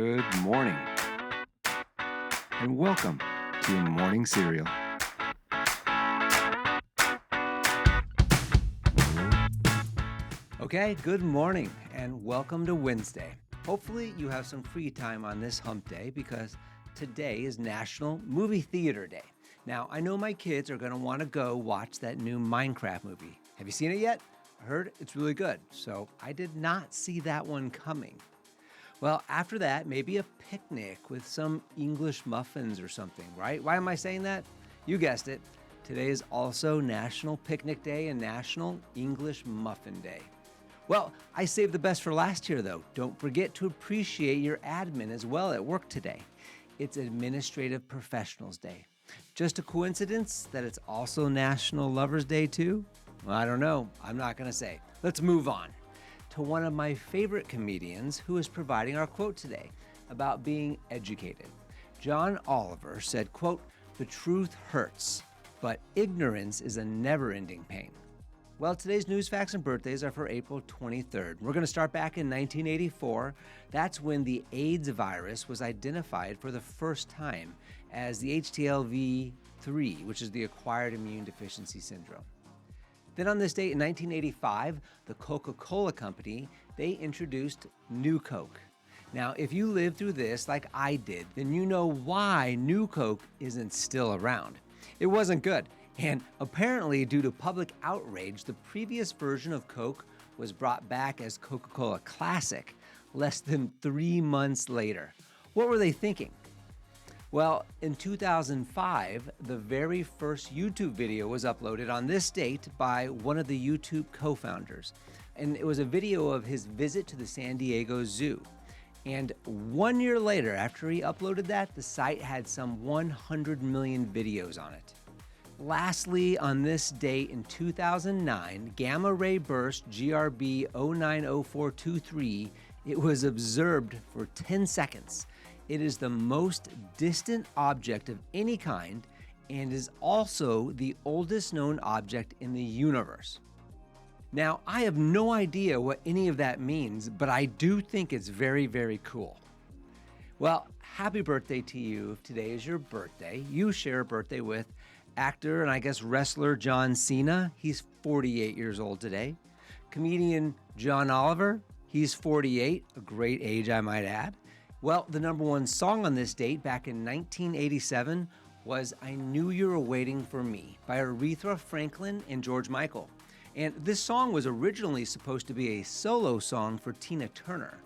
Good morning, and welcome to Morning Cereal. Okay, good morning, and welcome to Wednesday. Hopefully, you have some free time on this hump day because today is National Movie Theater Day. Now, I know my kids are going to want to go watch that new Minecraft movie. Have you seen it yet? I heard it's really good, so I did not see that one coming. Well, after that, maybe a picnic with some English muffins or something, right? Why am I saying that? You guessed it. Today is also National Picnic Day and National English Muffin Day. Well, I saved the best for last year, though. Don't forget to appreciate your admin as well at work today. It's Administrative Professionals Day. Just a coincidence that it's also National Lovers Day, too? Well, I don't know. I'm not going to say. Let's move on to one of my favorite comedians who is providing our quote today about being educated. John Oliver said, quote, "The truth hurts, but ignorance is a never-ending pain." Well, today's news, facts, and birthdays are for April 23rd. We're going to start back in 1984. That's when the AIDS virus was identified for the first time as the HTLV-3, which is the acquired immune deficiency syndrome. Then on this date in 1985, the Coca-Cola Company, they introduced New Coke. Now, if you lived through this like I did, then you know why New Coke isn't still around. It wasn't good, and apparently due to public outrage, the previous version of Coke was brought back as Coca-Cola Classic less than 3 months later. What were they thinking? Well, in 2005, the very first YouTube video was uploaded on this date by one of the YouTube co-founders. And it was a video of his visit to the San Diego Zoo. And 1 year later, after he uploaded that, the site had some 100 million videos on it. Lastly, on this date in 2009, gamma ray burst GRB 090423, it was observed for 10 seconds. It is the most distant object of any kind and is also the oldest known object in the universe. Now, I have no idea what any of that means, but I do think it's very, very cool. Well, happy birthday to you if today is your birthday. You share a birthday with actor and I guess wrestler John Cena. He's 48 years old today. Comedian John Oliver, he's 48, a great age I might add. Well, the number one song on this date back in 1987 was I Knew You Were Waiting for Me by Aretha Franklin and George Michael. And this song was originally supposed to be a solo song for Tina Turner.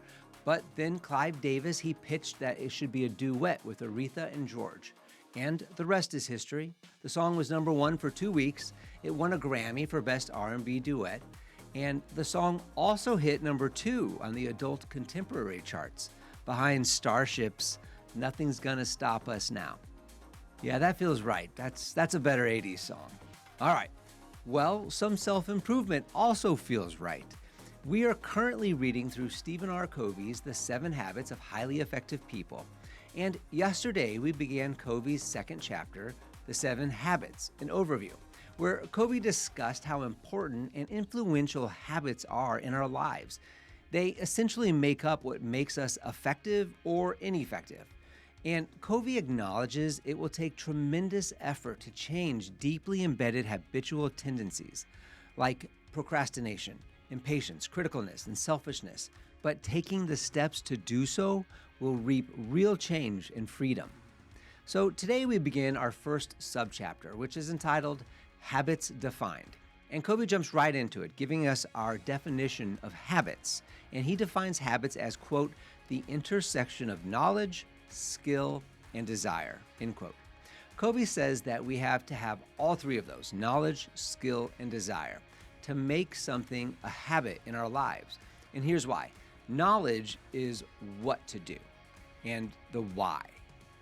But then Clive Davis, he pitched that it should be a duet with Aretha and George. And the rest is history. The song was number one for 2 weeks. It won a Grammy for Best R&B Duet. And the song also hit number 2 on the adult contemporary charts, behind Starship's Nothing's Gonna Stop Us Now. Yeah, that feels right. That's a better 80s song. All right. Well, some self-improvement also feels right. We are currently reading through Stephen R. Covey's The 7 Habits of Highly Effective People. And yesterday we began Covey's second chapter, The 7 Habits, an overview, where Covey discussed how important and influential habits are in our lives. They essentially make up what makes us effective or ineffective. And Covey acknowledges it will take tremendous effort to change deeply embedded habitual tendencies like procrastination, impatience, criticalness, and selfishness. But taking the steps to do so will reap real change and freedom. So today we begin our first subchapter, which is entitled Habits Defined. And Covey jumps right into it, giving us our definition of habits. And he defines habits as, quote, the intersection of knowledge, skill, and desire, end quote. Covey says that we have to have all three of those, knowledge, skill, and desire, to make something a habit in our lives. And here's why. Knowledge is what to do and the why,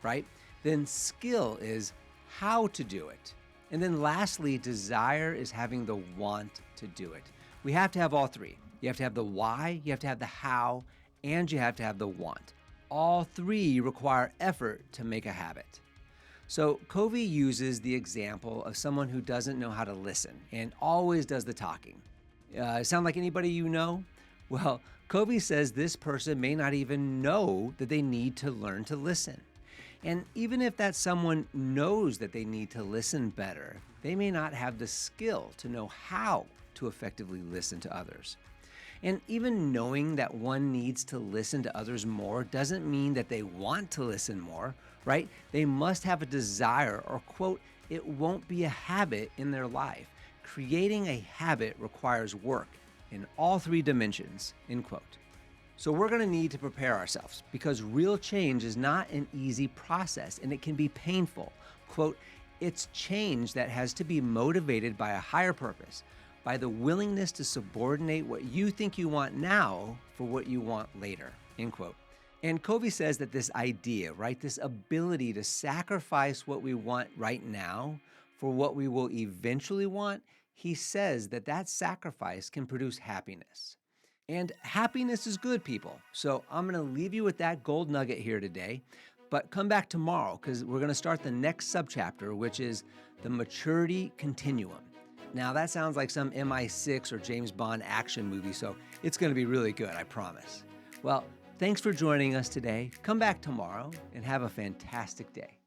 right? Then skill is how to do it. And then lastly, desire is having the want to do it. We have to have all three. You have to have the why, you have to have the how, and you have to have the want. All three require effort to make a habit. So Covey uses the example of someone who doesn't know how to listen and always does the talking. Sound like anybody you know? Well, Covey says this person may not even know that they need to learn to listen. And even if that someone knows that they need to listen better, they may not have the skill to know how to effectively listen to others. And even knowing that one needs to listen to others more doesn't mean that they want to listen more, right? They must have a desire, or quote, it won't be a habit in their life. Creating a habit requires work in all three dimensions, end quote. So we're going to need to prepare ourselves because real change is not an easy process and it can be painful. Quote, it's change that has to be motivated by a higher purpose, by the willingness to subordinate what you think you want now for what you want later, end quote. And Covey says that this idea, right, this ability to sacrifice what we want right now for what we will eventually want, he says that that sacrifice can produce happiness. And happiness is good, people. So I'm going to leave you with that gold nugget here today. But come back tomorrow because we're going to start the next subchapter, which is the maturity continuum. Now, that sounds like some MI6 or James Bond action movie, so it's going to be really good, I promise. Well, thanks for joining us today. Come back tomorrow and have a fantastic day.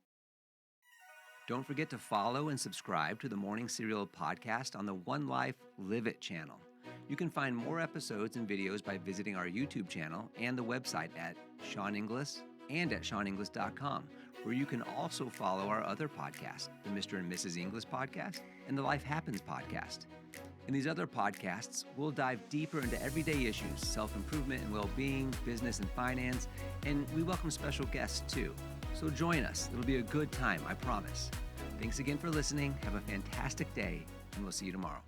Don't forget to follow and subscribe to the Morning Serial podcast on the One Life Live It channel. You can find more episodes and videos by visiting our YouTube channel and the website at Sean Inglis and at SeanInglis.com, where you can also follow our other podcasts, the Mr. and Mrs. Inglis podcast and the Life Happens podcast. In these other podcasts, we'll dive deeper into everyday issues, self-improvement and well-being, business and finance, and we welcome special guests too. So join us. It'll be a good time, I promise. Thanks again for listening. Have a fantastic day, and we'll see you tomorrow.